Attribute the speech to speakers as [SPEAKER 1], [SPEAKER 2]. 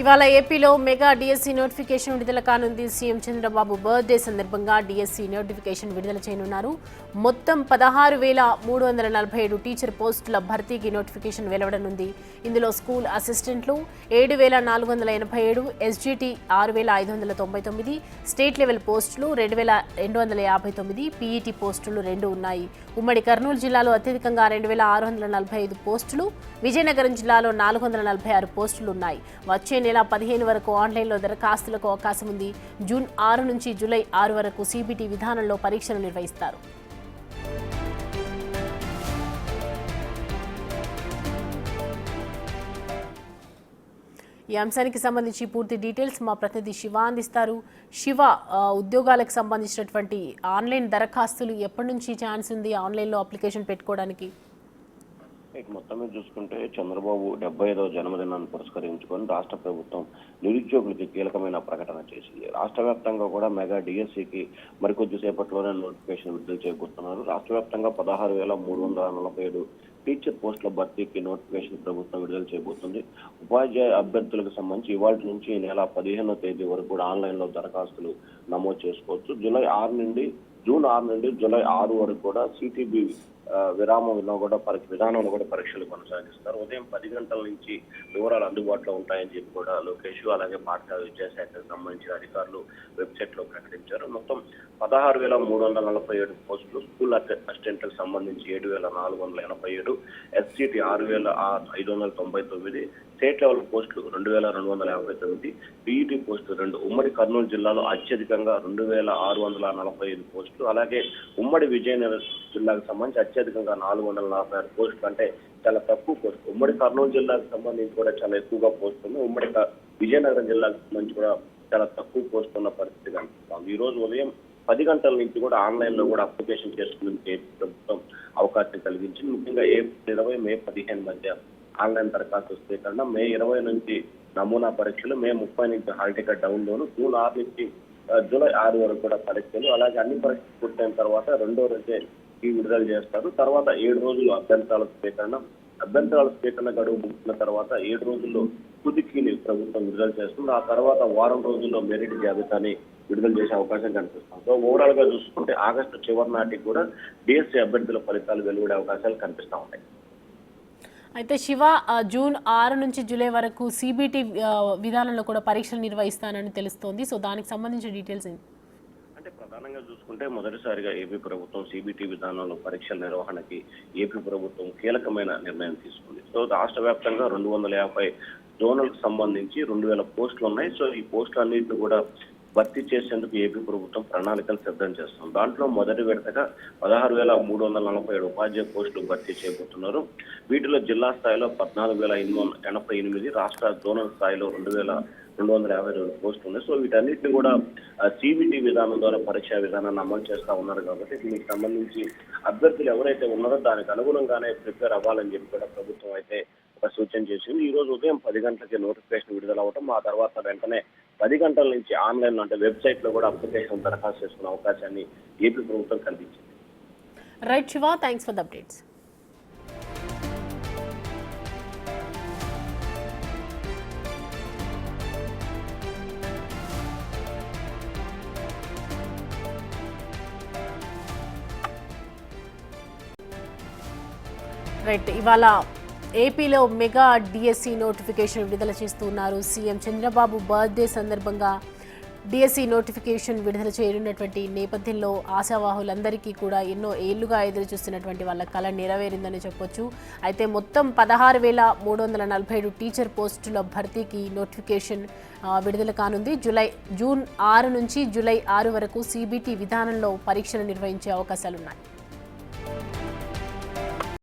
[SPEAKER 1] ఇవాళ ఏపీలో mega DSC notification విడుదల కానుంది. సీఎం చంద్రబాబు బర్త్డే సందర్భంగా డిఎస్సి నోటిఫికేషన్ విడుదల చేయనున్నారు. మొత్తం 16,347 టీచర్ పోస్టుల భర్తీకి నోటిఫికేషన్ వెలువడనుంది. ఇందులో స్కూల్ అసిస్టెంట్లు 7,487, ఎస్జిటి 6,599, స్టేట్ లెవెల్ పోస్టులు 2,259, పీఈటీ పోస్టులు 2 ఉన్నాయి. ఉమ్మడి కర్నూలు జిల్లాలో అత్యధికంగా 2,645 పోస్టులు, విజయనగరం జిల్లాలో 446 పోస్టులు ఉన్నాయి. వచ్చే నెల 15 వరకు ఆన్లైన్లో దరఖాస్తులకు అవకాశం ఉంది. జూన్ 6 నుంచి జూలై 6 వరకు సిబిటి విధానంలో పరీక్షలు నిర్వహిస్తారు. ఈ అంశానికి సంబంధించి పూర్తి డీటెయిల్స్ మా ప్రతినిధి శివ అందిస్తారు. శివ, ఉద్యోగాలకు సంబంధించినటువంటి ఆన్లైన్ దరఖాస్తులు ఎప్పటి నుంచి ఛాన్స్ ఉంది ఆన్లైన్లో అప్లికేషన్ పెట్టుకోవడానికి?
[SPEAKER 2] మొత్తం మీద చూసుకుంటే చంద్రబాబు 75వ జన్మదినాన్ని పురస్కరించుకొని రాష్ట్ర ప్రభుత్వం నిరుద్యోగులకి కీలకమైన ప్రకటన చేసింది. రాష్ట్ర వ్యాప్తంగా కూడా మెగా డిఎస్సికి మరికొద్ది సేపట్లోనే నోటిఫికేషన్ విడుదల చేయబోతున్నారు. రాష్ట్ర వ్యాప్తంగా 16,347 టీచర్ పోస్టుల భర్తీకి నోటిఫికేషన్ ప్రభుత్వం విడుదల చేయబోతుంది. ఉపాధ్యాయ అభ్యర్థులకు సంబంధించి ఇవాళ నుంచి ఈ నెల 15వ తేదీ వరకు కూడా ఆన్లైన్లో దరఖాస్తులు నమోదు చేసుకోవచ్చు. జూన్ 6 నుండి జూలై 6 వరకు కూడా సిటిబి విధానంలో కూడా పరీక్షలు కొనసాగిస్తారు. ఉదయం 10 గంటల నుంచి వివరాలు అందుబాటులో ఉంటాయని చెప్పి కూడా లోకేష్ అలాగే పాఠశాల విద్యాశాఖకు సంబంధించిన అధికారులు వెబ్సైట్ లో ప్రకటించారు. మొత్తం 16,347 పోస్టులు, స్కూల్ అసిస్టెంట్లకు సంబంధించి 7,487, ఎస్జిటి 6,599, స్టేట్ లెవెల్ పోస్టులు 2,259, పీఈటీ పోస్టులు 2. ఉమ్మడి కర్నూలు జిల్లాలో అత్యధికంగా 2,645 పోస్టులు, అలాగే ఉమ్మడి విజయనగరం జిల్లాకు సంబంధించి అత్యధికంగా 446 పోస్టులు. అంటే చాలా తక్కువ పోస్టులు. ఉమ్మడి కర్నూలు జిల్లాకు సంబంధించి కూడా చాలా ఎక్కువగా పోస్టులు, ఉమ్మడి విజయనగరం జిల్లాకు సంబంధించి కూడా చాలా తక్కువ పోస్టులు ఉన్న పరిస్థితి కనిపిస్తుంది. ఈ రోజు ఉదయం 10 గంటల నుంచి కూడా ఆన్లైన్ లో కూడా అప్లికేషన్ చేసుకునే ప్రభుత్వం అవకాశం కలిగించింది. ముఖ్యంగా ఏప్రిల్ 20, మే 15 మధ్య ఆన్లైన్ దరఖాస్తు స్వీకరణ, మే 20 నుంచి నమూనా పరీక్షలు, మే 30 నుంచి హాల్ టికెట్ డౌన్లోడ్, జూన్ 6 నుంచి జూలై 6 వరకు కూడా పరీక్షలు. అలాగే అన్ని పరీక్షలు పూర్తయిన తర్వాత 2వ రోజే విడుదల చేస్తారు. తర్వాత 7 రోజులు అభ్యంతరాల స్వీకరణ గడువు ముగిసిన తర్వాత 7 రోజుల్లో తుదికి ప్రభుత్వం విడుదల చేస్తుంది. ఆ తర్వాత వారం రోజుల్లో మెరిట్ జాబితాని విడుదల చేసే అవకాశం కనిపిస్తుంది. సో ఓవరాల్ గా చూసుకుంటే ఆగస్టు చివరి నాటికి కూడా డిఎస్సి అభ్యర్థుల ఫలితాలు వెలువడే అవకాశాలు కనిపిస్తూ ఉంటాయి.
[SPEAKER 1] అయితే శివ, జూన్ 6 నుంచి జూలై వరకు సిబిటి విధానంలో కూడా పరీక్షలు నిర్వహిస్తానని తెలుస్తోంది. సో దానికి సంబంధించిన డీటెయిల్స్ ఏంటి?
[SPEAKER 2] అంటే ప్రధానంగా చూసుకుంటే మొదటిసారిగా ఏపీ ప్రభుత్వం సిబిటి విధానంలో పరీక్షల నిర్వహణకి ఏపీ ప్రభుత్వం కీలకమైన నిర్ణయం తీసుకుంది. సో రాష్ట్ర వ్యాప్తంగా 250 జోన్లకు సంబంధించి 2,000 పోస్టులు ఉన్నాయి. సో ఈ పోస్టులు అన్నింటినీ కూడా భర్తీ చేసేందుకు ఏపీ ప్రభుత్వం ప్రణాళికలు సిద్ధం చేస్తుంది. దాంట్లో మొదటి విడతగా 16,347 ఉపాధ్యాయ పోస్టులు భర్తీ చేయబోతున్నారు. వీటిలో జిల్లా స్థాయిలో 14,888, రాష్ట్ర జోనల్ స్థాయిలో 2,252 పోస్టులు ఉన్నాయి. సో వీటన్నిటిని కూడా సిబిటి విధానం ద్వారా పరీక్షా విధానాన్ని అమలు చేస్తూ ఉన్నారు. కాబట్టి దీనికి సంబంధించి అభ్యర్థులు ఎవరైతే ఉన్నారో దానికి అనుగుణంగానే ప్రిపేర్ అవ్వాలని చెప్పి కూడా ప్రభుత్వం అయితే ఒక సూచన చేసింది. ఈ రోజు ఉదయం 10 గంటలకి నోటిఫికేషన్ విడుదల అవడం, ఆ తర్వాత వెంటనే 10 గంటల నుంచి ఆన్లైన్ అంటే వెబ్సైట్ లో కూడా అప్లికేషన్ దరఖాస్తు చేసుకునే అవకాశాన్ని ఏపీ ప్రభుత్వం కల్పించింది.
[SPEAKER 1] Right Shiva, thanks for the updates. Right, ఇవాళ ఏపీలో మెగా డిఎస్సి నోటిఫికేషన్ విడుదల చేస్తున్నారు. సీఎం చంద్రబాబు బర్త్డే సందర్భంగా డిఎస్సి నోటిఫికేషన్ విడుదల చేయనున్నటువంటి నేపథ్యంలో ఆశావాహులందరికీ కూడా ఎన్నో ఏళ్లుగా ఎదురు చూస్తున్నటువంటి వాళ్ళ కళ నెరవేరిందని చెప్పొచ్చు. అయితే మొత్తం 16,347 టీచర్ పోస్టుల భర్తీకి నోటిఫికేషన్ విడుదల కానుంది. జూన్ 6 నుంచి జూలై 6 వరకు సిబిటి విధానంలో పరీక్షలు నిర్వహించే అవకాశాలున్నాయి.